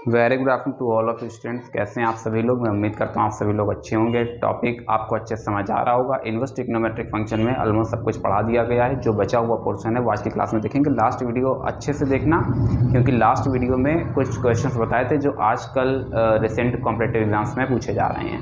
Very good afternoon to all of students. कैसे हैं आप सभी लोग? मैं उम्मीद करता हूँ आप सभी लोग अच्छे होंगे। टॉपिक आपको अच्छे से समझ आ रहा होगा। इनवर्स ट्रिग्नोमेट्रिक फंक्शन में ऑलमोस्ट सब कुछ पढ़ा दिया गया है। जो बचा हुआ पोर्शन है वो आज की क्लास में देखेंगे। लास्ट वीडियो अच्छे से देखना, क्योंकि लास्ट वीडियो में कुछ क्वेश्चंस बताए थे जो आजकल रिसेंट कॉम्पिटिटिव एग्जाम्स में पूछे जा रहे हैं।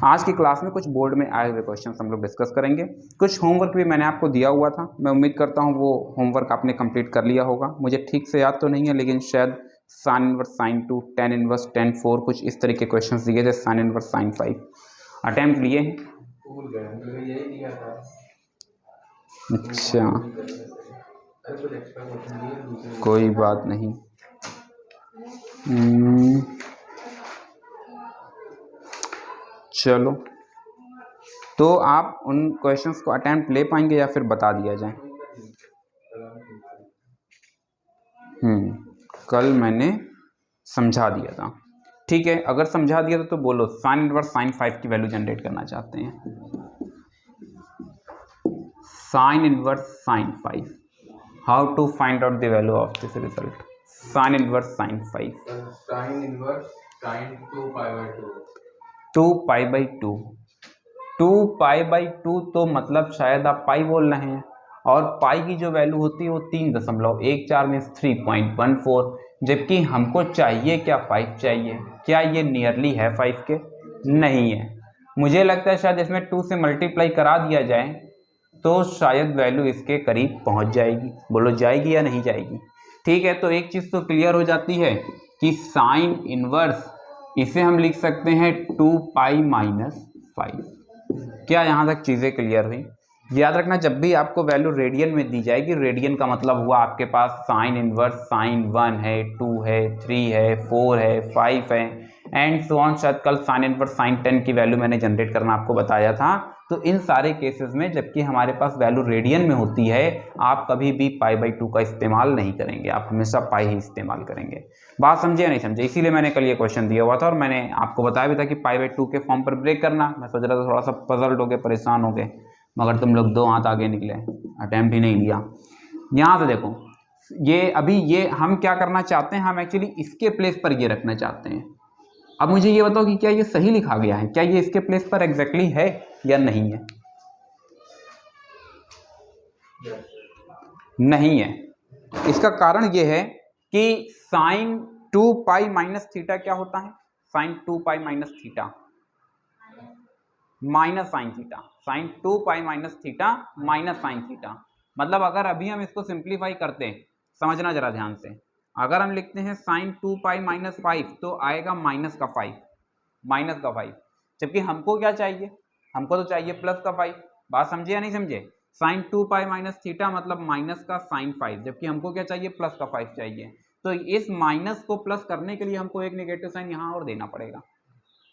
आज की क्लास में कुछ बोर्ड में आए हुए क्वेश्चन हम लोग डिस्कस करेंगे। कुछ होमवर्क भी मैंने आपको दिया हुआ था, मैं उम्मीद करता हूँ वो होमवर्क आपने कंप्लीट कर लिया होगा। मुझे ठीक से याद तो नहीं है, लेकिन शायद sign inverse sine 2, tan inverse tan 4, कुछ इस तरह के क्वेश्चंस दिए थे। साइन इनवर्स साइन 5 अटेम्प्ट लिए हैं। अच्छा, कोई बात नहीं। चलो, तो आप उन क्वेश्चंस को अटेम्प्ट ले पाएंगे या फिर बता दिया जाए? कल मैंने समझा दिया था, ठीक है। अगर समझा दिया तो बोलो। साइन इनवर्स साइन 5 की वैल्यू जनरेट करना चाहते हैं। Sine inverse sine 5, how to find out the value of this result? Sine inverse sine 5, sine inverse sine 2 pi by 2, 2 pi by 2, 2 pi by 2 तो मतलब शायद आप पाई बोल रहे हैं, और पाई की जो वैल्यू होती है वो 3.14 मीन्स 3.14, जबकि हमको चाहिए क्या? 5 चाहिए। क्या ये नियरली है 5 के? नहीं है। मुझे लगता है शायद इसमें 2 से मल्टीप्लाई करा दिया जाए तो शायद वैल्यू इसके करीब पहुंच जाएगी। बोलो जाएगी या नहीं जाएगी? ठीक है, तो एक चीज़ तो क्लियर हो जाती है कि साइन इनवर्स इसे हम लिख सकते हैं 2 पाई माइनस 5। क्या यहाँ तक चीज़ें क्लियर हुई? याद रखना, जब भी आपको वैल्यू रेडियन में दी जाएगी, रेडियन का मतलब हुआ आपके पास साइन इनवर्स साइन 1 है, 2 है, 3 है, 4 है, 5 है एंड सो ऑन। शायद कल साइन इनवर्स साइन 10 की वैल्यू मैंने जनरेट करना आपको बताया था। तो इन सारे केसेस में जबकि हमारे पास वैल्यू रेडियन में होती है, आप कभी भी पाई बाई 2 का इस्तेमाल नहीं करेंगे, आप हमेशा पाई ही इस्तेमाल करेंगे। बात समझे या नहीं समझे? इसीलिए मैंने कल ये क्वेश्चन दिया हुआ था और मैंने आपको बताया भी था कि पाई बाई 2 के फॉर्म पर ब्रेक करना। मैं सोच रहा था थोड़ा सा पजल्ड हो गए, परेशान हो गए, मगर तुम लोग 2 हाथ आगे निकले, अटेम्प्ट ही नहीं लिया। यहाँ से देखो, ये अभी ये हम क्या करना चाहते हैं, हम एक्चुअली इसके प्लेस पर ये रखना चाहते हैं। अब मुझे ये बताओ कि क्या ये सही लिखा गया है? क्या ये इसके प्लेस पर एग्जैक्टली है या नहीं है? नहीं है। इसका कारण ये है कि साइन 2 पाई माइनस थीटा क्या होता है? Sine 2 pi minus theta minus sine theta, sine 2 pi minus theta minus sine theta. मतलब अगर अभी हम इसको सिंप्लीफाई करते हैं, समझना जरा ध्यान से, अगर हम लिखते हैं साइन 2 पाई माइनस 5 तो आएगा माइनस का 5, माइनस का 5, जबकि हमको क्या चाहिए? हमको तो चाहिए प्लस का 5। बात समझे या नहीं समझे? साइन 2 पाई माइनस थीटा मतलब माइनस का साइन 5, जबकि हमको क्या चाहिए? प्लस का 5 चाहिए। तो इस माइनस को प्लस करने के लिए हमको एक नेगेटिव साइन यहाँ और देना पड़ेगा।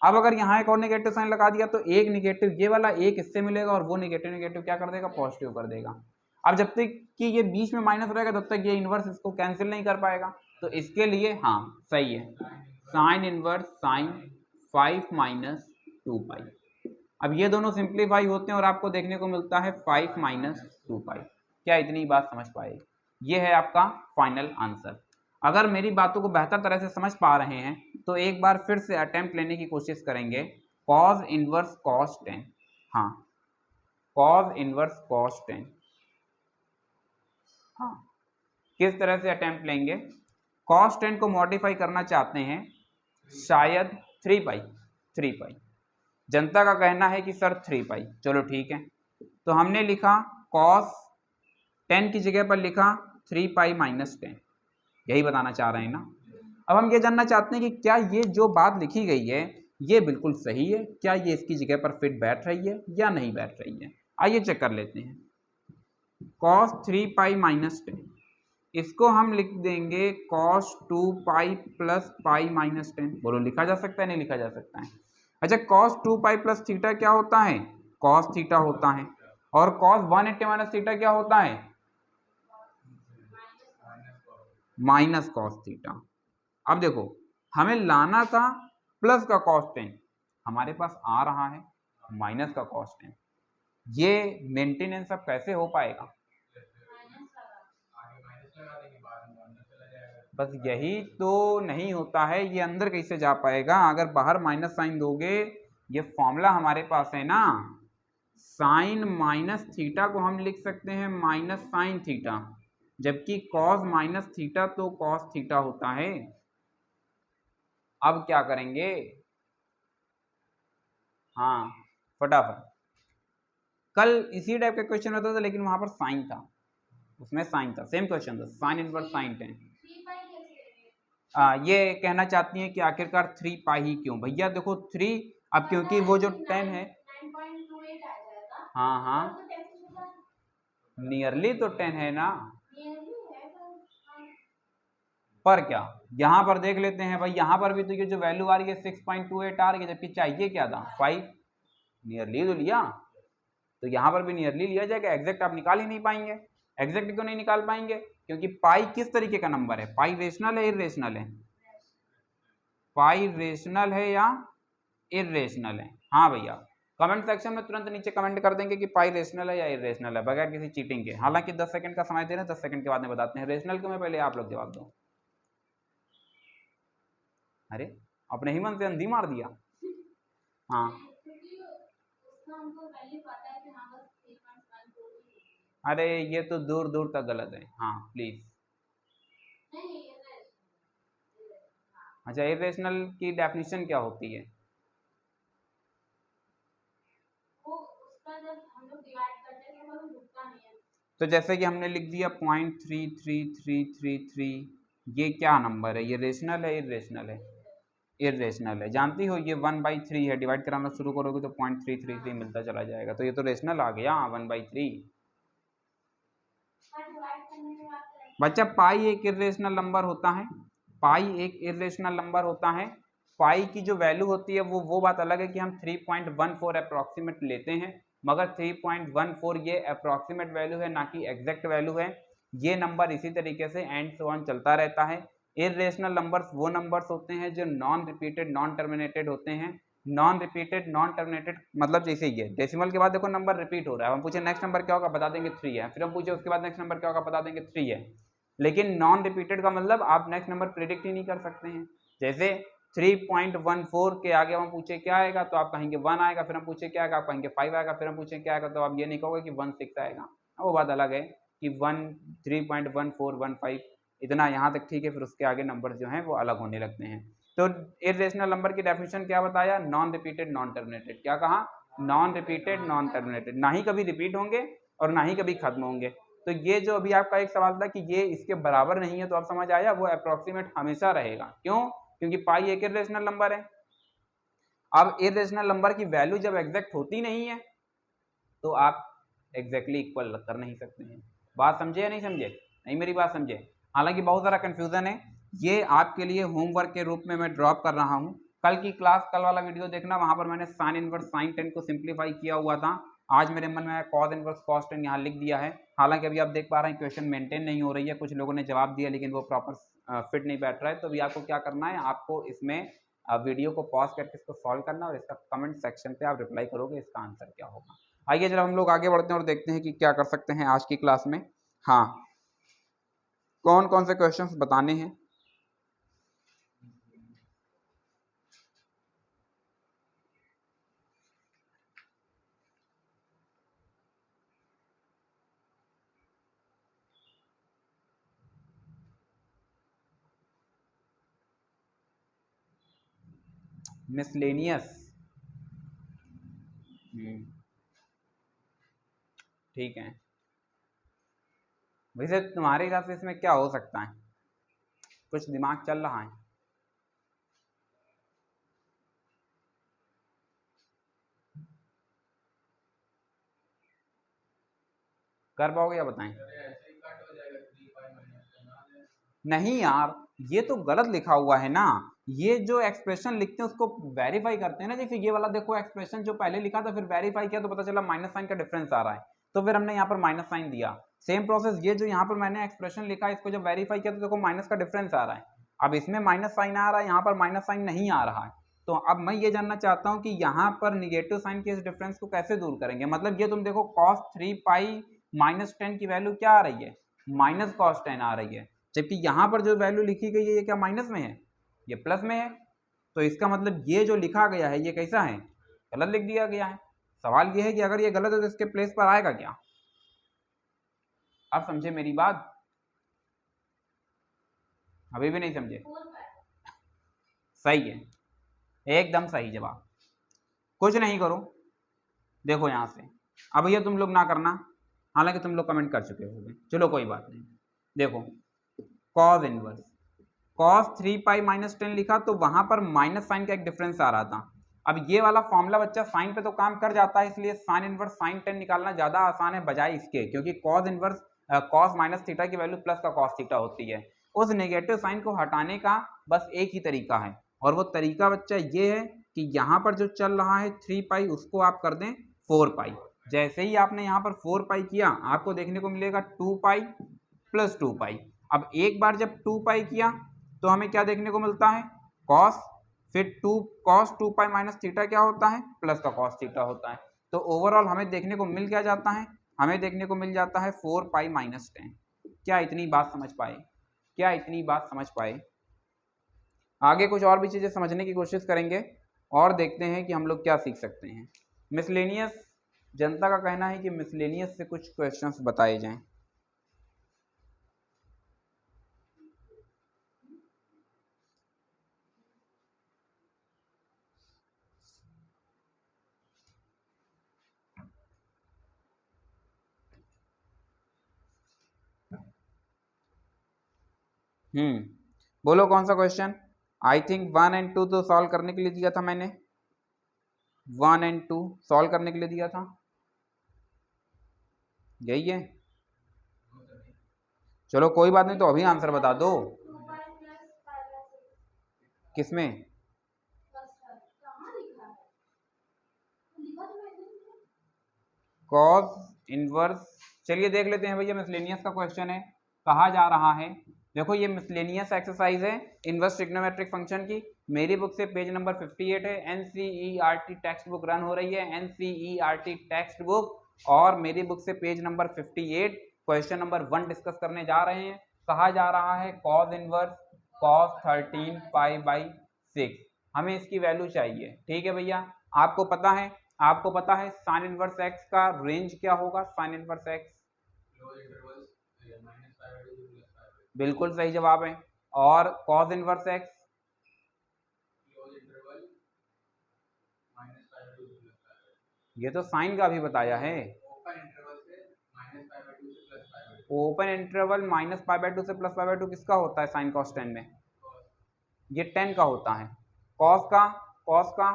अब अगर यहाँ एक और नेगेटिव साइन लगा दिया तो एक नेगेटिव ये वाला एक इससे मिलेगा और वो नेगेटिव नेगेटिव क्या कर देगा? पॉजिटिव कर देगा। अब जब तक कि ये बीच में माइनस रहेगा तब तक ये इनवर्स इसको कैंसिल नहीं कर पाएगा। तो इसके लिए हाँ सही है, साइन इनवर्स साइन 5 माइनस 2 पाई। अब ये दोनों सिंप्लीफाई होते हैं और आपको देखने को मिलता है 5 माइनस 2 पाई। क्या इतनी बात समझ पाए? ये है आपका फाइनल आंसर। अगर मेरी बातों को बेहतर तरह से समझ पा रहे हैं तो एक बार फिर से अटेम्प्ट लेने की कोशिश करेंगे। कॉज इनवर्स कॉस 10, हाँ कॉज इनवर्स कॉस 10, हाँ किस तरह से अटेम्प्ट लेंगे? कॉस 10 को मॉडिफाई करना चाहते हैं, शायद 3 पाई, 3 पाई। जनता का कहना है कि सर 3 पाई। चलो ठीक है, तो हमने लिखा कॉस 10 की जगह पर लिखा 3 पाई माइनस 10, यही बताना चाह रहे हैं ना। अब हम ये जानना चाहते हैं कि क्या ये जो बात लिखी गई है ये बिल्कुल सही है, क्या ये इसकी जगह पर फिट बैठ रही है या नहीं बैठ रही है। आइए चेक कर लेते हैं। कॉस 3 पाई माइनस 10, इसको हम लिख देंगे cos 2 pi plus pi minus 10। बोलो लिखा जा सकता है नहीं लिखा जा सकता है? अच्छा, कॉस 2 पाई प्लस थीटा क्या होता है? कॉस थीटा होता है। और कॉस 180 माइनस थीटा क्या होता है? Minus cos theta. अब देखो, हमें लाना था प्लस का कॉस 10, हमारे पास आ रहा है माइनस का कॉस 10। ये मेंटेनेंस अब कैसे हो पाएगा? बस यही तो नहीं होता है, ये अंदर कैसे जा पाएगा अगर बाहर माइनस साइन दोगे। ये फॉर्मूला हमारे पास है ना, साइन माइनस थीटा को हम लिख सकते हैं माइनस साइन थीटा, जबकि कॉस माइनस थीटा तो कॉस थीटा होता है। अब क्या करेंगे, हाँ फटाफट, कल इसी टाइप का क्वेश्चन होता था लेकिन वहां पर साइन था, उसमें साइन था, सेम क्वेश्चन था, साइन इनवर्स साइन टेन। ये कहना चाहती हैं कि आखिरकार 3 पाई ही क्यों भैया, देखो 3, अब क्योंकि वो जो 10 है, हाँ हाँ नियरली तो 10 है ना, पर क्या यहाँ पर देख लेते हैं भाई, यहाँ पर भी तो ये जो वैल्यू आ रही है 6.28 आ रही है, जबकि चाहिए क्या था 5, नियरली तो लिया, तो यहाँ पर भी नियरली लिया जाएगा, एग्जैक्ट आप निकाल ही नहीं पाएंगे। एग्जैक्ट क्यों नहीं निकाल पाएंगे, क्योंकि पाई किस तरीके का नंबर है, पाई रेशनल है इरेशनल है, पाई रेशनल है या इरेशनल है। हाँ भैया कमेंट सेक्शन में तुरंत नीचे कमेंट कर देंगे कि पाई रेशनल है या इरेशनल है, बगैर किसी चीटिंग के। हालांकि 10 सेकंड का समय दे रहे हैं, 10 सेकंड के बाद में बताते हैं रेशनल क्यों है, पहले आप लोग जवाब दो। अरे अपने ही मन से अंधी मार दिया। हाँ अरे ये तो दूर दूर तक गलत है, हाँ प्लीज। अच्छा इरेशनल की डेफिनेशन क्या होती है, तो जैसे कि हमने लिख दिया 0.33333, ये क्या नंबर है, ये रेशनल है इरेशनल है, इरेशनल है, जानती हो ये 1/3 है, डिवाइड कराना शुरू करोगे तो 0.333 मिलता चला जाएगा, तो ये तो रेशनल आ गया 1/3। बच्चा पाई एक इरेशनल नंबर होता है, पाई एक इरेशनल नंबर होता है, पाई की जो वैल्यू होती है वो बात अलग है कि हम 3.14 अप्रोक्सीमेट लेते हैं, मगर 3.14 ये अप्रोक्सीमेट वैल्यू है ना कि एग्जैक्ट वैल्यू है। ये नंबर इसी तरीके से एंड सो ऑन चलता रहता है। इरेशनल नंबर्स वो नंबर्स होते हैं जो नॉन रिपीटेड नॉन टर्मिनेटेड होते हैं। नॉन रिपीटेड नॉन टर्मिनेटेड मतलब जैसे ये डेसिमल के बाद देखो नंबर रिपीट हो रहा है, हम पूछे नेक्स्ट नंबर क्या होगा बता देंगे 3 है, फिर हम पूछे उसके बाद नेक्स्ट नंबर क्या होगा बता देंगे 3 है। लेकिन नॉन रिपीटेड का मतलब आप नेक्स्ट नंबर प्रिडिक्ट ही नहीं कर सकते हैं। जैसे 3.14 के आगे हम पूछे क्या आएगा तो आप कहेंगे 1 आएगा, फिर हम पूछे क्या आएगा आप कहेंगे 5 आएगा, फिर हम पूछे क्या आएगा तो आप ये नहीं कहोगे कि 16 आएगा। वो बात अलग है कि 3.1415 इतना यहाँ तक ठीक है, फिर उसके आगे नंबर जो हैं वो अलग होने लगते हैं। तो इरेशनल नंबर की डेफिनेशन क्या बताया, नॉन रिपीटेड नॉन टर्मिनेटेड। क्या कहा, नॉन रिपीटेड नॉन टर्मिनेटेड, ना ही कभी रिपीट होंगे और ना ही कभी खत्म होंगे। तो ये जो अभी आपका एक सवाल था कि ये इसके बराबर नहीं है, तो आप समझ आया वो अप्रोक्सीमेट हमेशा रहेगा। क्यों, क्योंकि पाई एक इरेशनल नंबर है। अब इरेशनल नंबर की वैल्यू जब एग्जैक्ट होती नहीं है तो आप एग्जैक्टली इक्वल कर नहीं सकते हैं। बात समझे या नहीं समझे, नहीं मेरी बात समझे। हालांकि बहुत सारा कंफ्यूजन है, ये आपके लिए होमवर्क के रूप में मैं ड्रॉप कर रहा हूँ। कल की क्लास, कल वाला वीडियो देखना, वहां पर मैंने साइन इनवर्स साइन 10 को सिंप्लीफाई किया हुआ था। आज मेरे मन में कॉस इनवर्स कॉस 10 यहाँ लिख दिया है। हालांकि अभी आप देख पा रहे हैं क्वेश्चन मेंटेन नहीं हो रही है, कुछ लोगों ने जवाब दिया लेकिन वो प्रॉपर फिट नहीं बैठ रहा है। तो अभी आपको क्या करना है, आपको इसमें वीडियो को पॉज करके इसको सॉल्व करना और इसका कमेंट सेक्शन पे आप रिप्लाई करोगे इसका आंसर क्या होगा। आइए जरा हम लोग आगे बढ़ते हैं और देखते हैं कि क्या कर सकते हैं आज की क्लास में। हाँ कौन कौन से क्वेश्चंस बताने हैं। मिसलेनियस, ठीक है। वैसे तुम्हारे हिसाब से इसमें क्या हो सकता है, कुछ दिमाग चल रहा है? कर पाओगे या बताएं? नहीं यार, ये तो गलत लिखा हुआ है ना। ये जो एक्सप्रेशन लिखते हैं उसको वेरीफाई करते हैं ना। जैसे ये वाला देखो, एक्सप्रेशन जो पहले लिखा था फिर वेरीफाई किया तो पता चला माइनस साइन का डिफरेंस आ रहा है, तो फिर हमने यहाँ पर माइनस साइन दिया। सेम प्रोसेस ये जो यहाँ पर मैंने एक्सप्रेशन लिखा इसको जब वेरीफाई किया तो देखो माइनस का डिफरेंस आ रहा है। अब इसमें माइनस साइन आ रहा है, यहाँ पर माइनस साइन नहीं आ रहा है। तो अब मैं ये जानना चाहता हूँ कि यहाँ पर निगेटिव साइन के इस डिफरेंस को कैसे दूर करेंगे। मतलब ये तुम देखो cos 3 पाई -10 की वैल्यू क्या आ रही है, माइनस cos 10 आ रही है। जबकि यहाँ पर जो वैल्यू लिखी गई है ये क्या माइनस में है, ये प्लस में है। तो इसका मतलब ये जो लिखा गया है ये कैसा है, गलत लिख दिया गया है। सवाल ये है कि अगर ये गलत है तो इसके प्लेस पर आएगा क्या। आप समझे मेरी बात, अभी भी नहीं समझे? सही है, एकदम सही जवाब। कुछ नहीं करो, देखो यहाँ से, अब ये तुम लोग ना करना, हालांकि तुम लोग कमेंट कर चुके होगे, चलो कोई बात नहीं। देखो cos inverse, cos 3 pi minus 10 लिखा तो वहां पर माइनस साइन का एक डिफरेंस आ रहा था। अब ये वाला फॉर्मूला बच्चा साइन पे तो काम कर जाता है, इसलिए साइन इनवर्स साइन 10 निकालना ज्यादा आसान है बजाय इसके, क्योंकि cos inverse cos minus theta की वैल्यू प्लस का कॉस थीटा होती है। उस नेगेटिव साइन को हटाने का बस एक ही तरीका है, और वो तरीका बच्चा ये है कि यहाँ पर जो चल रहा है 3 पाई उसको आप कर दें 4 पाई। जैसे ही आपने यहाँ पर 4 पाई किया आपको देखने को मिलेगा 2 पाई प्लस 2 पाई। अब एक बार जब 2 पाई किया तो हमें क्या देखने को मिलता है, कॉस, फिर 2 कॉस 2 पाई माइनस थीटा क्या होता है, प्लस का कॉस थीटा होता है। तो ओवरऑल हमें देखने को मिल क्या जाता है, हमें देखने को मिल जाता है 4 पाई माइनस 10। क्या इतनी बात समझ पाए, क्या इतनी बात समझ पाए? आगे कुछ और भी चीजें समझने की कोशिश करेंगे और देखते हैं कि हम लोग क्या सीख सकते हैं। मिसलेनियस, जनता का कहना है कि मिसलेनियस से कुछ क्वेश्चंस बताए जाएं। बोलो कौन सा क्वेश्चन। आई थिंक 1 एंड 2 तो सॉल्व करने के लिए दिया था मैंने, 1 एंड 2 सॉल्व करने के लिए दिया था, यही है। चलो कोई बात नहीं, तो अभी आंसर बता दो। किसमें? कॉस इनवर्स, चलिए देख लेते हैं भैया। मिसलेनियस का क्वेश्चन है, कहा जा रहा है, देखो ये मिसलेनियस एक्सरसाइज है इनवर्स ट्रिग्नोमेट्रिक फंक्शन की। मेरी बुक से पेज नंबर 58 है, एनसीईआरटी टेक्स्ट बुक रन हो रही है, एनसीईआरटी टेक्स्ट बुक, और मेरी बुक से page number 58 question number 1 discuss करने जा रहे हैं। कहा जा रहा है cos inverse cos 13 pi by 6, हमें इसकी वैल्यू चाहिए। ठीक है भैया, आपको पता है, आपको पता है साइन इनवर्स एक्स का रेंज क्या होगा, साइन इनवर्स एक्स, बिल्कुल सही जवाब है। और कॉस इनवर्स एक्स, ये तो साइन का भी बताया है। Open interval minus pi by 2 से प्लस पाई बाई 2 किसका होता है साइन कॉस 10 में, ये 10 का होता है। कॉस का, कॉस का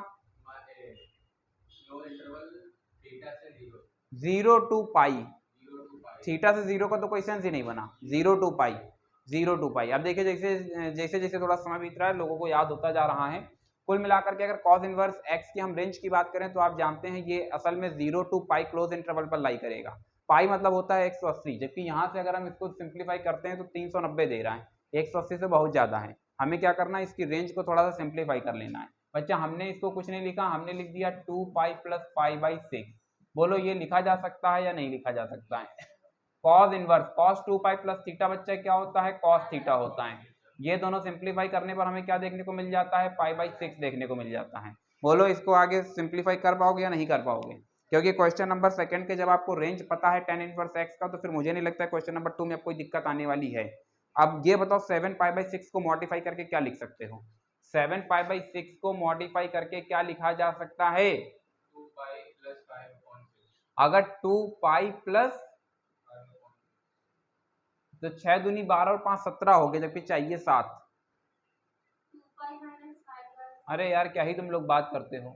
0 टू पाई, थीटा से 0 का तो कोई सेंस ही नहीं बना, 0 टू पाई, 0 टू पाई। अब देखिए जैसे जैसे थोड़ा समय बीत रहा है लोगों को याद होता जा रहा है। कुल मिलाकर के अगर कॉस इनवर्स एक्स की हम रेंज की बात करें तो आप जानते हैं ये असल में 0 टू पाई क्लोज इंटरवल पर लाई करेगा। पाई मतलब होता है 180, जबकि यहाँ से अगर हम इसको सिंप्लीफाई करते हैं तो 390 दे रहा है, 180 से बहुत ज्यादा है। हमें क्या करना है, इसकी रेंज को थोड़ा सा सिंप्लीफाई कर लेना है। बच्चा हमने इसको कुछ नहीं लिखा, हमने लिख दिया 2 पाई प्लस पाई बाई 6। बोलो ये लिखा जा सकता है या नहीं लिखा जा सकता है? Cos inverse cos 2 pi plus theta बच्चा क्या होता है, कॉस थीटा होता है। ये दोनों सिंप्लीफाई करने पर हमें क्या देखने को मिल जाता है, पाई बाई 6 देखने को मिल जाता है। बोलो इसको आगे सिंप्लीफाई कर पाओगे या नहीं कर पाओगे? क्योंकि क्वेश्चन नंबर सेकंड के जब आपको रेंज पता है tan इनवर्स x का, तो फिर मुझे नहीं लगता है क्वेश्चन नंबर 2 में अब कोई दिक्कत आने वाली है। अब ये बताओ 7 पाई बाई 6 को मॉडिफाई करके क्या लिख सकते हो? 7 पाई बाई 6 को मॉडिफाई करके क्या लिखा जा सकता है? 2 पाई प्लस 5/6। अगर 2 पाई प्लस, तो 6 दूनी 12 और 5 17 हो गए, जबकि चाहिए 7। अरे यार क्या ही तुम लोग बात करते हो।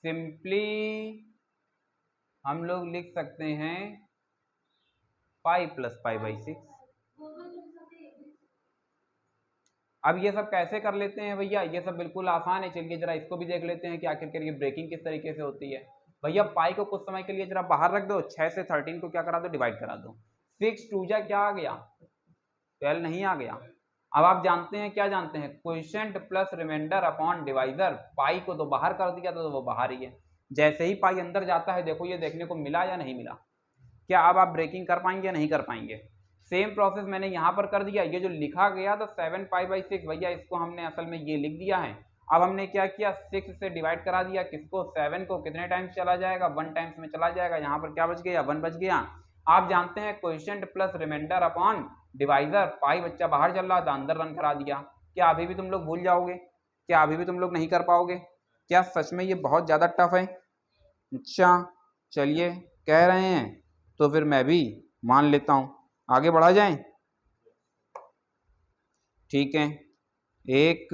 सिंपली हम लोग लिख सकते हैं पाई प्लस पाई बाई 6। अब ये सब कैसे कर लेते हैं भैया, ये सब बिल्कुल आसान है। चलिए जरा इसको भी देख लेते हैं कि आखिरकार ये ब्रेकिंग किस तरीके से होती है। भैया पाई को कुछ समय के लिए जरा बाहर रख दो, 6 से 13 को क्या करा दो, डिवाइड करा दो। 6 2 जा क्या आ गया, 12 नहीं आ गया। अब आप जानते हैं, क्या जानते हैं, quotient plus reminder upon divisor. Pi को तो बाहर कर दिया तो वो बाहर ही है, जैसे ही पाई अंदर जाता है देखो ये देखने को मिला या नहीं मिला। क्या अब आप ब्रेकिंग कर पाएंगे या नहीं कर पाएंगे? सेम प्रोसेस मैंने यहाँ पर कर दिया। ये जो लिखा गया था 7 पाई बाई 6, भैया इसको हमने असल में ये लिख दिया है। अब हमने क्या किया, 6 से डिवाइड करा दिया, किसको, 7 को। कितने टाइम्स चला जाएगा, 1 टाइम्स में चला जाएगा। यहाँ पर क्या बच गया, 1 बच गया। आप जानते हैं question plus reminder upon divisor, pi बच्चा बाहर चल रहा था, अंदर रन करा दिया। क्या अभी भी तुम लोग भूल जाओगे, क्या अभी भी तुम लोग नहीं कर पाओगे, क्या सच में ये बहुत ज़्यादा टफ है? अच्छा चलिए, कह रहे हैं तो फिर मैं भी मान लेता हूँ, आगे बढ़ा जाएं। ठीक है, एक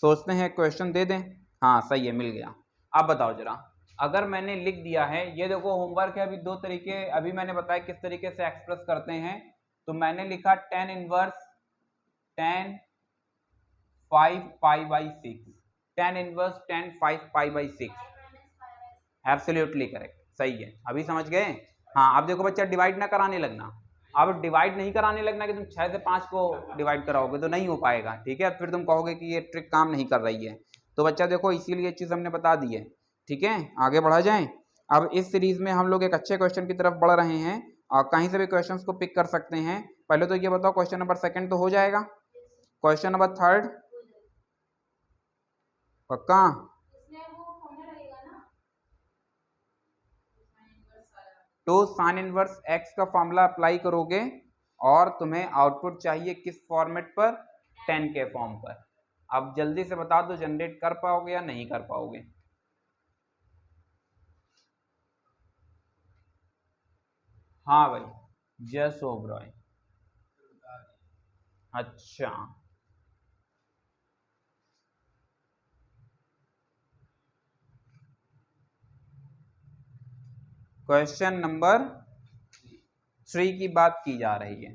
सोचते हैं क्वेश्चन दे दें। हाँ सही है, मिल गया। अब बताओ जरा, अगर मैंने लिख दिया है, ये देखो होमवर्क है, अभी दो तरीके अभी मैंने बताया किस तरीके से एक्सप्रेस करते हैं। तो मैंने लिखा tan inverse 5 pi by 6, tan inverse 5 pi by 6, absolutely correct, सही है। अभी समझ गए? हाँ, अब देखो बच्चा, डिवाइड ना कराने लगना। अब डिवाइड नहीं कराने लगना कि तुम 6 से 5 को डिवाइड कराओगे तो नहीं हो पाएगा, ठीक है? फिर तुम कहोगे कि ये ट्रिक काम नहीं कर रही है। तो बच्चा देखो, इसीलिए ये चीज़ हमने बता दी है, ठीक है? आगे बढ़ा जाएं। अब इस सीरीज में हम लोग एक अच्छे क्वेश्चन की तरफ बढ़ रहे हैं और कहीं से भी क्वेश्चंस को पिक कर सकते हैं। पहले तो ये बताओ, क्वेश्चन नंबर 2 तो हो जाएगा, क्वेश्चन नंबर 3 पक्का? तो साइन इनवर्स एक्स का फॉर्मूला अप्लाई करोगे और तुम्हें आउटपुट चाहिए किस फॉर्मेट पर, 10 के फॉर्म पर। अब जल्दी से बता दो, जनरेट कर पाओगे या नहीं कर पाओगे? हाँ भाई, जस ओबरॉय, अच्छा क्वेश्चन नंबर 3 की बात की जा रही है।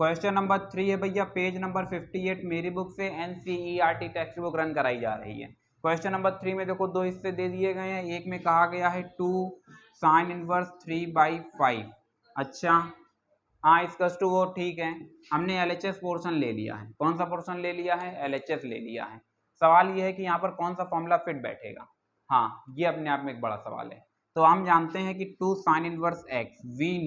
क्वेश्चन नंबर 3 है भैया, पेज नंबर 58 मेरी बुक से NCERT टेक्स्ट बुक रन कराई जा रही है। क्वेश्चन नंबर 3 में देखो 2 हिस्से दे दिए गए हैं। एक में कहा गया है 2 साइन इनवर्स 3/5। अच्छा हाँ, इसका टू वो ठीक है, हमने LHS पोर्शन ले लिया है। कौन सा पोर्शन ले लिया है, LHS ले लिया है। सवाल ये है कि यहाँ पर कौन सा फॉर्मूला फिट बैठेगा। हाँ, ये अपने आप में एक बड़ा सवाल है। तो हम जानते हैं कि 2 sine inverse x, we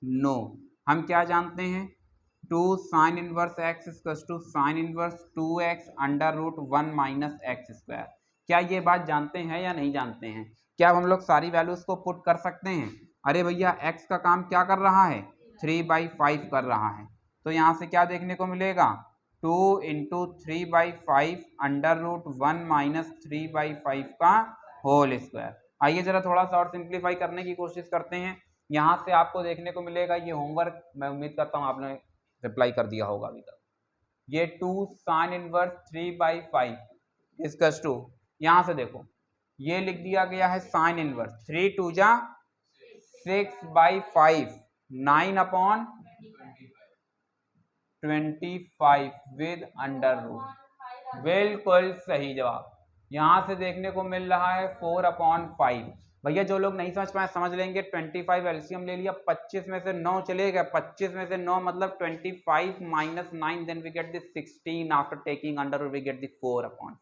know हम क्या जानते हैं, 2 sine inverse x equals to sine inverse 2x under root 1 minus x square. क्या ये बात जानते हैं या नहीं जानते हैं? क्या हम लोग सारी वैल्यूज को पुट कर सकते हैं? अरे भैया, x का काम क्या कर रहा है, 3/5 कर रहा है। तो यहाँ से क्या देखने को मिलेगा, 2 इंटू 3/5 अंडर रूट 1 माइनस 3/5 का होल स्क्वायर। आइए जरा थोड़ा सा और सिंप्लीफाई करने की कोशिश करते हैं। यहाँ से आपको देखने को मिलेगा, ये होमवर्क मैं उम्मीद करता हूँ आपने रिप्लाई कर दिया होगा अभी तक। ये 2 साइन इनवर्स 3/5 इसकस टू, यहाँ से देखो ये लिख दिया गया है साइन इनवर्स 3 2 जा 6/5, 9/25 विद अंडर रूट। बिल्कुल सही जवाब। यहाँ से देखने को मिल रहा है 4/5। भैया जो लोग नहीं समझ पाए समझ लेंगे, 25 एलसीएम ले लिया, 25 में से 9 चले गए, 25 में से 9 मतलब 25 minus 9, then we get the 16 after taking under we get the 4/5।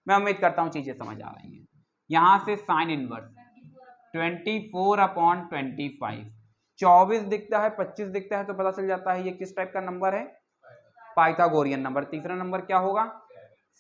मैं उम्मीद करता हूँ चीजें समझ आ रही हैं। यहाँ से साइन इनवर्स 24/25, 24 दिखता है, 25 दिखता है, तो पता चल जाता है ये किस टाइप का नंबर है, पाइथागोरियन नंबर। तीसरा नंबर क्या होगा,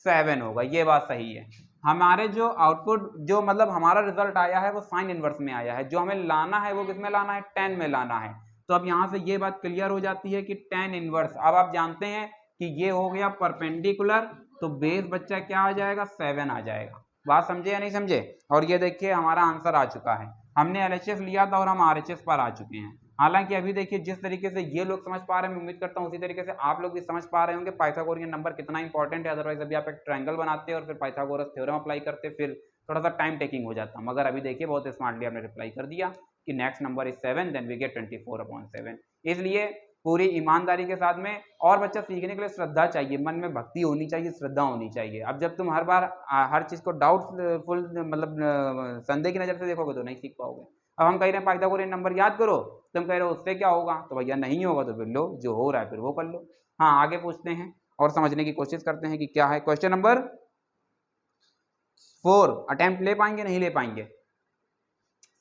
7 होगा। ये बात सही है। हमारे जो आउटपुट, जो मतलब हमारा रिजल्ट आया है वो साइन इनवर्स में आया है, जो हमें लाना है वो किस में लाना है, 10 में लाना है। तो अब यहाँ से ये बात क्लियर हो जाती है कि tan इनवर्स, अब आप जानते हैं कि ये हो गया परपेंडिकुलर, तो बेस बच्चा क्या आ जाएगा, 7 आ जाएगा। बात समझे या नहीं समझे? और ये देखिए हमारा आंसर आ चुका है। हमने LHS लिया था और हम RHS पर आ चुके हैं। हालांकि अभी देखिए जिस तरीके से ये लोग समझ पा रहे हैं, मैं उम्मीद करता हूँ उसी तरीके से आप लोग भी समझ पा रहे होंगे पाइथागोरियन नंबर कितना इंपॉर्टेंट है। अदरवाइज अभी आप एक ट्रायंगल बनाते और फिर पाइथागोरस थ्योरम अप्लाई करते, फिर थोड़ा सा टाइम टेकिंग हो जाता। मगर अभी देखिए बहुत स्मार्टली आपने रिप्लाई कर दिया कि next number is 7, then we get 24/7। इसलिए पूरी ईमानदारी के साथ में, और बच्चा सीखने के लिए श्रद्धा चाहिए, मन में भक्ति होनी चाहिए, श्रद्धा होनी चाहिए। अब जब तुम हर बार हर चीज़ को डाउटफुल मतलब संदेह की नज़र से देखोगे तो नहीं सीख पाओगे। अब हम कह रहे हैं पाइथागोरियन नंबर याद करो, तुम कह रहे हो उससे क्या होगा, तो भैया नहीं होगा तो फिर लो जो हो रहा है फिर वो कर लो। हाँ, आगे पूछते हैं और समझने की कोशिश करते हैं कि क्या है। क्वेश्चन नंबर 4 अटेम्प्ट ले पाएंगे नहीं ले पाएंगे,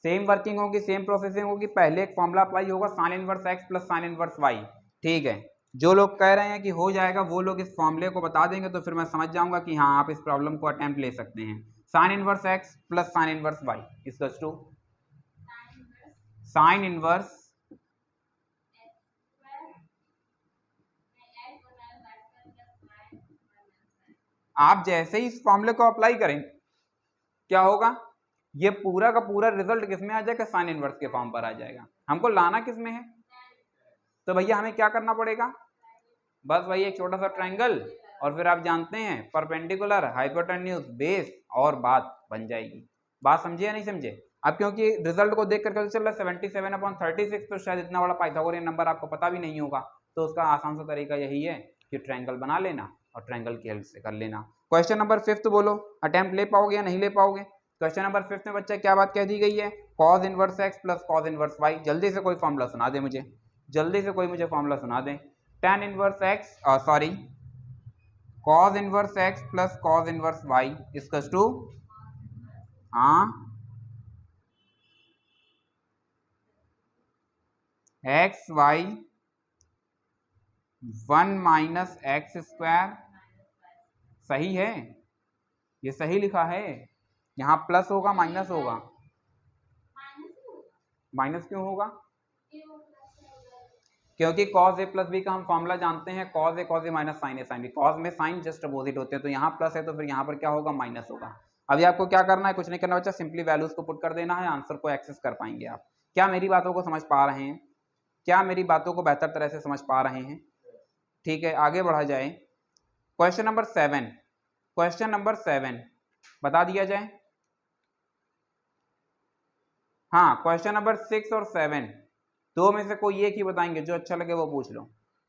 सेम वर्किंग होगी, सेम प्रोसेसिंग होगी। पहले एक फॉर्मूला अप्लाई होगा sine inverse x plus sine inverse y, ठीक है। जो लोग कह रहे हैं कि हो जाएगा वो लोग इस फॉर्मूले को बता देंगे तो फिर मैं समझ जाऊंगा कि हाँ आप इस प्रॉब्लम को अटेम्प्ट ले सकते हैं। Sine inverse x plus sine inverse y equals to sine inverse आप जैसे ही इस फॉर्मूले को अप्लाई करें क्या होगा, ये पूरा का पूरा रिजल्ट किसमें आ जाएगा, साइन इनवर्स के फॉर्म पर आ जाएगा। हमको लाना किसमें है, तो भैया हमें क्या करना पड़ेगा, बस वही एक छोटा सा ट्रायंगल और फिर आप जानते हैं परपेंडिकुलर, हाइपोटेन्यूज, बेस और बात बन जाएगी। बात समझे या नहीं समझे। अब क्योंकि रिजल्ट को देख करके चल रहा है 77/36, तो शायद इतना बड़ा पाइथागोरियन नंबर आपको पता भी नहीं होगा, तो उसका आसान सा तरीका यही है कि ट्रायंगल बना लेना और ट्रायंगल की हेल्प से कर लेना। क्वेश्चन नंबर 5 बोलो, अटेम्प्ट ले पाओगे या नहीं ले पाओगे। क्वेश्चन नंबर 5 में बच्चा क्या बात कह दी गई है, cos inverse x plus cos inverse y. जल्दी से कोई फॉर्मूला सुना दे मुझे, जल्दी से कोई मुझे फॉर्मूला सुना दे। tan inverse x sorry cos inverse x plus cos inverse y equals to x y 1 minus x square. सही है, ये सही लिखा है। यहाँ प्लस होगा माइनस होगा, माइनस क्यों होगा, क्योंकि cos a प्लस बी का हम फॉर्मूला जानते हैं, cos a minus sine a sine B. cos में साइन जस्ट अपोजिट होते हैं, तो यहाँ प्लस है तो फिर यहाँ पर क्या होगा, माइनस होगा। अभी आपको क्या करना है, कुछ नहीं करना बच्चा, सिंपली वैल्यूज को पुट कर देना है, आंसर को एक्सेस कर पाएंगे आप। क्या मेरी बातों को समझ पा रहे हैं, क्या मेरी बातों को बेहतर तरह से समझ पा रहे हैं। ठीक है, आगे बढ़ा जाए। क्वेश्चन नंबर 7, क्वेश्चन नंबर 7 बता दिया जाए। हाँ, क्वेश्चन नंबर 6 और 7 दो में से कोई एक ही बताएंगे, जो अच्छा लगे वो पूछ लो।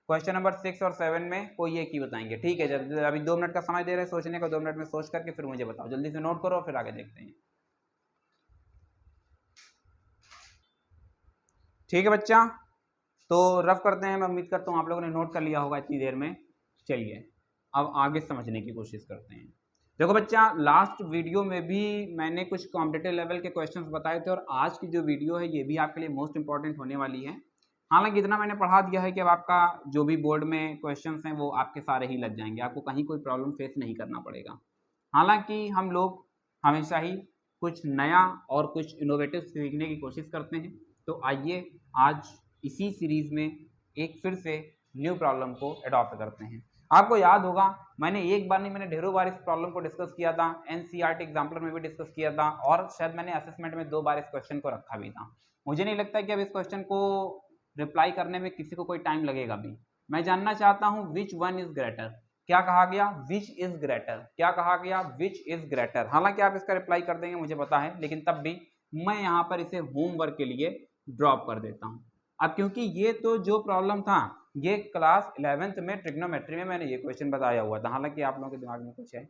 क्वेश्चन नंबर 6 और 7 में कोई एक ही बताएंगे, ठीक है। जब अभी 2 मिनट का समय दे रहे हैं सोचने को, 2 मिनट में सोच करके फिर मुझे बताओ, जल्दी से नोट करो फिर आगे देखते हैं। ठीक है बच्चा, तो रफ करते हैं। मैं उम्मीद करता हूँ आप लोगों ने नोट कर लिया होगा इतनी देर में। चलिए अब आगे समझने की कोशिश करते हैं। देखो बच्चा, लास्ट वीडियो में भी मैंने कुछ कॉम्पिटिटिव लेवल के क्वेश्चंस बताए थे और आज की जो वीडियो है ये भी आपके लिए मोस्ट इंपॉर्टेंट होने वाली है। हालांकि इतना मैंने पढ़ा दिया है कि अब आपका जो भी बोर्ड में क्वेश्चंस हैं वो आपके सारे ही लग जाएंगे, आपको कहीं कोई प्रॉब्लम फेस नहीं करना पड़ेगा। हालांकि हम लोग हमेशा ही कुछ नया और कुछ इनोवेटिव सीखने की कोशिश करते हैं, तो आइए आज इसी सीरीज में एक फिर से न्यू प्रॉब्लम को अडॉप्ट करते हैं। आपको याद होगा मैंने एक बार नहीं, मैंने ढेरों बार इस प्रॉब्लम को डिस्कस किया था, एनसीईआरटी एग्जाम्पलर में भी डिस्कस किया था और शायद मैंने असेसमेंट में 2 बार इस क्वेश्चन को रखा भी था। मुझे नहीं लगता कि अब इस क्वेश्चन को रिप्लाई करने में किसी को कोई टाइम लगेगा भी। मैं जानना चाहता हूं विच वन इज ग्रेटर। क्या कहा गया, विच इज ग्रेटर। क्या कहा गया, विच इज ग्रेटर। हालांकि आप इसका रिप्लाई कर देंगे मुझे पता है, लेकिन तब भी मैं यहाँ पर इसे होमवर्क के लिए ड्रॉप कर देता हूँ। अब क्योंकि ये तो जो प्रॉब्लम था ये क्लास 11th में ट्रिग्नोमेट्री में मैंने ये क्वेश्चन बताया हुआ था, हालांकि आप लोगों के दिमाग में कुछ है।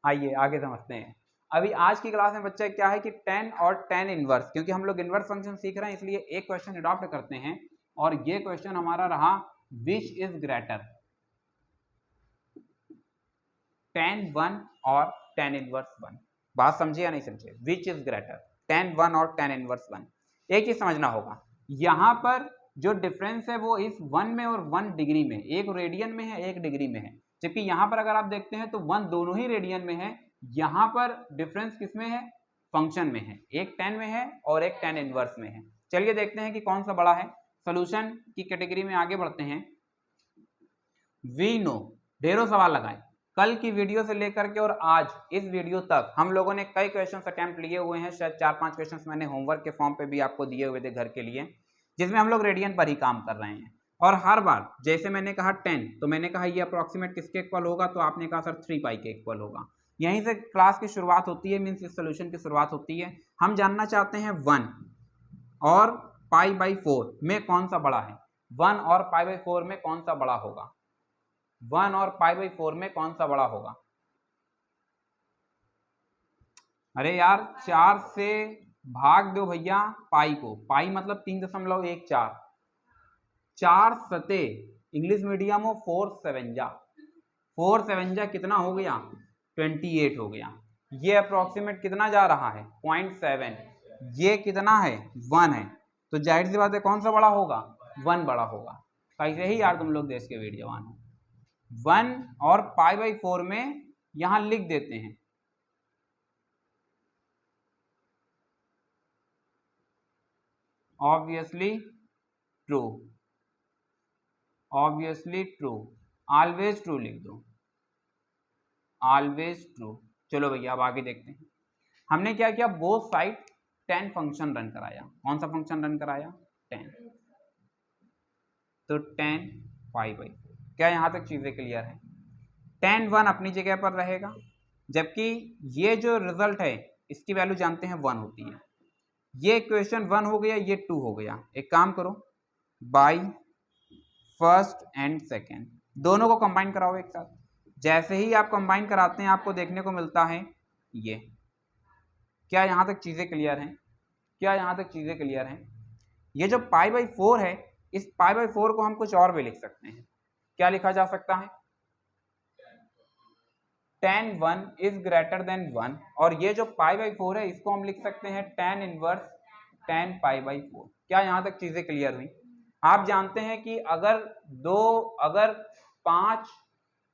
आइए आगे समझते हैं। अभी आज की क्लास में बच्चा क्या है कि tan और tan इनवर्स, क्योंकि हम लोग इनवर्स फंक्शन सीख रहे हैं इसलिए एक क्वेश्चन अडॉप्ट करते हैं और ये क्वेश्चन हमारा रहा विच इज ग्रेटर, tan 1 और tan इनवर्स 1। बात समझे या नहीं समझे, विच इज ग्रेटर, tan 1 और tan इनवर्स 1। एक ही समझना होगा, यहाँ पर जो डिफरेंस है वो इस 1 में और 1 डिग्री में, एक रेडियन में है एक डिग्री में है, जबकि यहाँ पर अगर आप देखते हैं तो 1 दोनों ही रेडियन में है। यहाँ पर डिफरेंस किसमें है, फंक्शन में है, एक tan में है और एक tan इनवर्स में है। चलिए देखते हैं कि कौन सा बड़ा है। सोल्यूशन की कैटेगरी में आगे बढ़ते हैं। वी नो, ढेरों सवाल लगाए, कल की वीडियो से लेकर के और आज इस वीडियो तक हम लोगों ने कई क्वेश्चन अटेम्प्ट लिए हुए हैं, शायद 4-5 क्वेश्चन मैंने होमवर्क के फॉर्म पे भी आपको दिए हुए थे घर के लिए, जिसमें हम लोग रेडियन पर ही काम कर रहे हैं। और हर बार जैसे मैंने कहा 10, तो मैंने कहा ये अप्रोक्सीमेट किसके इक्वल होगा, तो आपने कहा सर 3 पाई के इक्वल होगा। यहीं से क्लास की शुरुआत होती है, मीन्स इस सोल्यूशन की शुरुआत होती है। हम जानना चाहते हैं 1 और π/4 में कौन सा बड़ा है, 1 और π/4 में कौन सा बड़ा होगा, 1 और π/4 में कौन सा बड़ा होगा। अरे यार 4 से भाग दो भैया पाई को, पाई मतलब 3.14, 4 सते इंग्लिश मीडियम हो 4 7 कितना हो गया, 28 हो गया। ये अप्रोक्सीमेट कितना जा रहा है, 0.7। ये कितना है 1 है, तो जाहिर सी बात है कौन सा बड़ा होगा 1 बड़ा होगा। कैसे ही यार तुम लोग देश के वीर जवान हो। 1 और π/4 में यहां लिख देते हैं obviously true, obviously true, always true लिख दो, ऑलवेज ट्रू। चलो भैया अब आगे देखते हैं। हमने क्या किया, बोथ साइड 10 फंक्शन रन कराया। कौन सा फंक्शन रन कराया 10, तो 10 π/4। क्या यहां तक चीजें क्लियर है? 10 1 अपनी जगह पर रहेगा, जबकि ये जो रिजल्ट है इसकी वैल्यू जानते हैं 1 होती है। ये इक्वेशन 1 हो गया, ये 2 हो गया। एक काम करो, बाई फर्स्ट एंड सेकेंड दोनों को कंबाइन कराओ एक साथ। जैसे ही आप कंबाइन कराते हैं आपको देखने को मिलता है ये। क्या यहां तक चीजें क्लियर हैं? क्या यहां तक चीजें क्लियर हैं? ये जो π/4 है, इस π/4 को हम कुछ और भी लिख सकते हैं। क्या लिखा जा सकता है? tan 1 इज ग्रेटर देन 1, और ये जो π/4 है इसको हम लिख सकते हैं tan इनवर्स tan π/4। क्या यहां तक चीजें क्लियर हुई? आप जानते हैं कि अगर 5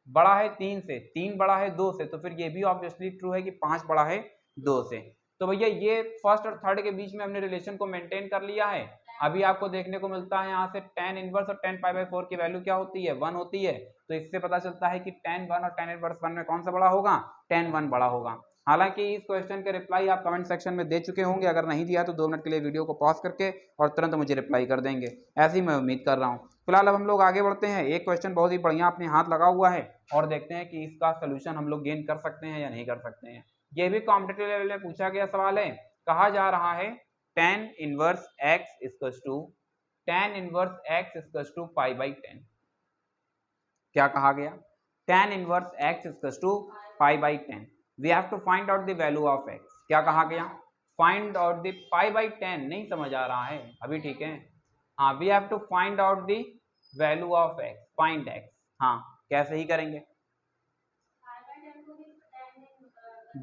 बड़ा है 3 से, 3 बड़ा है 2 से, तो फिर ये भी ऑब्वियसली ट्रू है कि 5 बड़ा है 2 से। तो भैया ये फर्स्ट और थर्ड के बीच में हमने रिलेशन को मेंटेन कर लिया है। अभी आपको देखने को मिलता है यहाँ से tan इनवर्स और tan π/4 की वैल्यू क्या होती है 1 होती है। तो इससे पता चलता है कि tan 1 और tan इनवर्स 1 में कौन सा बड़ा होगा, tan 1 बड़ा होगा। हालांकि इस क्वेश्चन के रिप्लाई आप कमेंट सेक्शन में दे चुके होंगे, अगर नहीं दिया तो 2 मिनट के लिए वीडियो को पॉज करके और तुरंत मुझे रिप्लाई कर देंगे, ऐसी मैं उम्मीद कर रहा हूँ। फिलहाल अब हम लोग आगे बढ़ते हैं। एक क्वेश्चन बहुत ही बढ़िया अपने हाथ लगा हुआ है और देखते हैं कि इसका सोल्यूशन हम लोग गेन कर सकते हैं या नहीं कर सकते हैं। ये भी कॉम्पिटिटिव लेवल में पूछा गया सवाल है। कहा जा रहा है tan inverse x equals to tan inverse x equals to π/10। क्या कहा गया? tan inverse x equals to π/10। We have to find out the value of x। क्या कहा गया? Find out the π/10। नहीं समझ आ रहा है अभी, ठीक है। हाँ, we have to find out the value of x, find x। हाँ, कैसे ही करेंगे?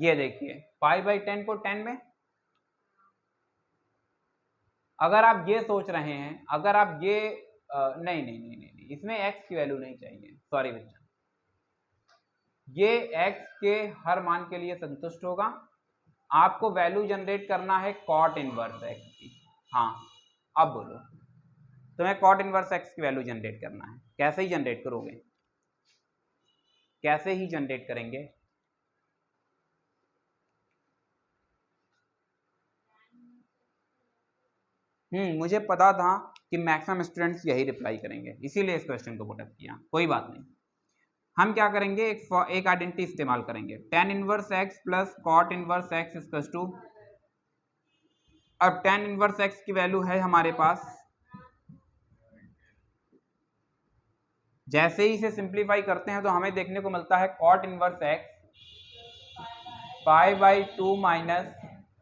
ये देखिए π/10 को 10 में, अगर आप ये सोच रहे हैं, अगर आप ये नहीं नहीं नहीं नहीं नहीं, इसमें x की वैल्यू नहीं चाहिए, सॉरी बच्चा। ये x के हर मान के लिए संतुष्ट होगा। आपको वैल्यू जनरेट करना है cot इनवर्स x की। हाँ, अब बोलो, तुम्हें cot इनवर्स x की वैल्यू जनरेट करना है। कैसे ही जनरेट करोगे? कैसे ही जनरेट करेंगे? मुझे पता था कि मैक्सिमम स्टूडेंट्स यही रिप्लाई करेंगे, इसीलिए इस क्वेश्चन को पुट अप किया। कोई बात नहीं, हम क्या करेंगे, एक आइडेंटिटी इस्तेमाल करेंगे, tan inverse x plus cot inverse x equals to. अब tan इनवर्स x की वैल्यू है हमारे पास, जैसे ही इसे सिंप्लीफाई करते हैं तो हमें देखने को मिलता है cot इनवर्स x π/2 माइनस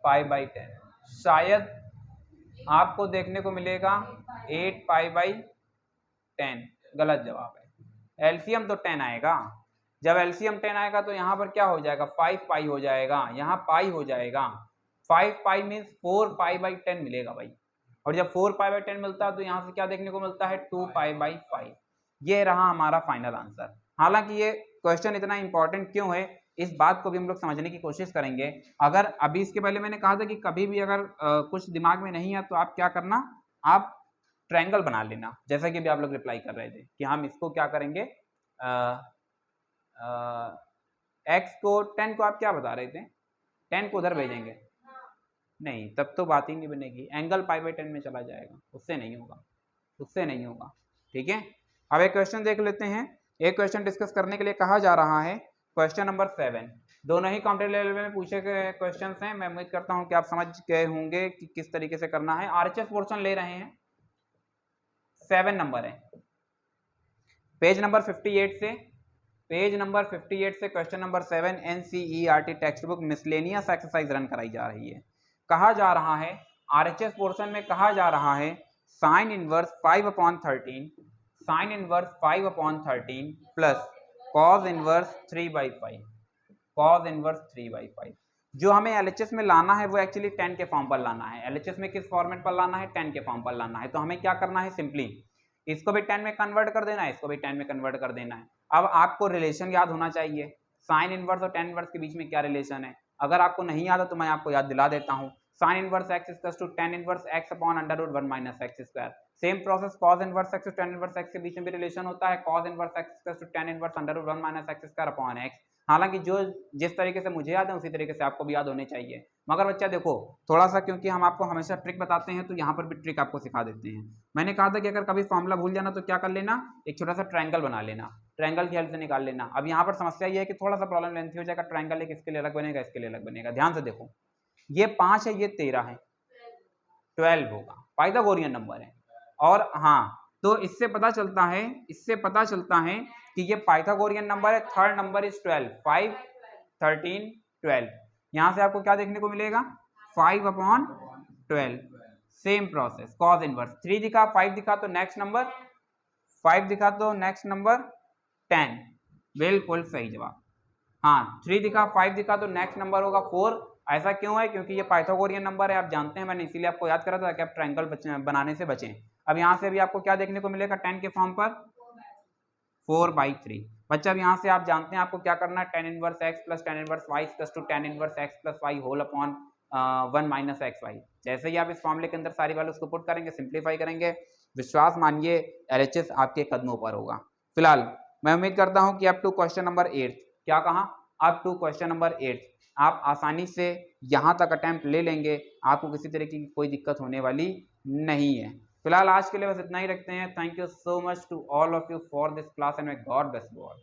π/10। शायद आपको देखने को मिलेगा 8 π/10। गलत जवाब है। एलसीएम तो 10 आएगा। जब एलसीएम 10 आएगा तो यहाँ पर क्या हो जाएगा, 5 पाई हो जाएगा, यहाँ पाई हो जाएगा। 5 पाई मीन्स 4 π/10 मिलेगा भाई। और जब 4 π/10 मिलता है तो यहाँ से क्या देखने को मिलता है 2 π/5। ये रहा हमारा फाइनल आंसर। हालांकि ये क्वेश्चन इतना इंपॉर्टेंट क्यों है, इस बात को भी हम लोग समझने की कोशिश करेंगे। अगर अभी इसके पहले मैंने कहा था कि कभी भी अगर कुछ दिमाग में नहीं है तो आप क्या करना, आप ट्रायंगल बना लेना, जैसा कि भी आप लोग रिप्लाई कर रहे थे कि हम इसको क्या करेंगे, x को 10 को आप क्या बता रहे थे, 10 को उधर भेजेंगे। नहीं, तब तो बात ही नहीं बनेगी, एंगल π/10 में चला जाएगा, उससे नहीं होगा, उससे नहीं होगा। ठीक है, अब एक क्वेश्चन देख लेते हैं। एक क्वेश्चन डिस्कस करने के लिए कहा जा रहा है क्वेश्चन नंबर 7। दोनों ही कॉम्पिटिटिव लेवल में पूछे गए क्वेश्चंस हैं। मैं उम्मीद करता हूं कि आप समझ गए होंगे कि किस तरीके से करना है। आरएचएस पोर्शन ले रहे हैं, 7 नंबर है, पेज नंबर 58 से, पेज नंबर 58 से question number 7 NCERT text book miscellaneous exercise run कराई जा रही है। कहा जा रहा है, आरएचएस पोर्शन में कहा जा रहा है sine inverse 5/13, sine inverse 5/13 plus cos inverse 3/5, cause inverse 3/5। जो हमें LHS में लाना है वो एक्चुअली 10 के फॉर्म पर लाना है। LHS में किस फॉर्मेट पर लाना है? 10 के फॉर्म पर लाना है। तो हमें क्या करना है? सिंपली इसको भी 10 में कन्वर्ट कर देना है, इसको भी 10 में कन्वर्ट कर देना है। अब आपको रिलेशन याद होना चाहिए, साइन इनवर्स और टेन इनवर्स के बीच में क्या रिलेशन है। अगर आपको नहीं याद है तो मैं आपको याद दिला देता हूँ। Sine inverse x equals to tan inverse x upon under root 1 minus x square. Same process cos inverse x और टेन इनवर्स एक्स के बीच में भी रिलेशन होता है, cos inverse x equals to tan inverse under root 1 minus x square upon x. हालांकि जो जिस तरीके से मुझे याद है उसी तरीके से आपको भी याद होने चाहिए। मगर बच्चा देखो थोड़ा सा, क्योंकि हम आपको हमेशा ट्रिक बताते हैं तो यहाँ पर भी ट्रिक आपको सिखा देते हैं। मैंने कहा था कि अगर कभी फॉर्मूला भूल जाना तो क्या कर लेना, एक छोटा सा ट्रायंगल बना लेना, ट्रायंगल की हेल्प से निकाल लेना। अब यहाँ पर समस्या ये है कि थोड़ा सा प्रॉब्लम लेंथी हो जाएगा, ट्रायंगल एक इसके लिए अलग बनेगा, इसके लिए अलग बनेगा। ध्यान से देखो, ये 5 है, ये 13 है, 12 होगा, पाइथागोरियन नंबर है। और हाँ, तो इससे पता चलता है कि ये पाइथागोरियन नंबर है। Third number is 12, 5 13 12। यहां से आपको क्या देखने को मिलेगा? 5 upon 12। Same process cos inverse, 3 दिखा, 5 दिखा तो नेक्स्ट नंबर 5 दिखा तो नेक्स्ट नंबर 10। बिल्कुल सही जवाब। हाँ, 3 दिखा 5 दिखा तो नेक्स्ट नंबर होगा 4। ऐसा क्यों है? क्योंकि ये पाइथागोरियन नंबर है, आप जानते हैं, मैंने इसीलिए आपको याद करा था कि आप ट्रायंगल बनाने से बचें। अब यहाँ से भी आपको क्या देखने को मिलेगा 10 के फॉर्म पर? 4/3। बच्चा अब यहाँ से आप जानते हैं आपको क्या करना है, tan inverse x plus tan inverse y plus to tan inverse x plus y whole upon 1 minus x y. जैसे ही आप इस फॉर्मूले के अंदर सारी वैल्यूज को पुट करेंगे, सिंप्लीफाई करेंगे, विश्वास मानिए LHS आपके कदमों पर होगा। फिलहाल मैं उम्मीद करता हूँ कि अप टू क्वेश्चन नंबर 8, क्या कहा, अप टू क्वेश्चन नंबर 8 आप आसानी से यहाँ तक अटेम्प्ट ले लेंगे, आपको किसी तरह की कोई दिक्कत होने वाली नहीं है। फिलहाल आज के लिए बस इतना ही रखते हैं। Thank you so much to all of you for this class and may God bless you all.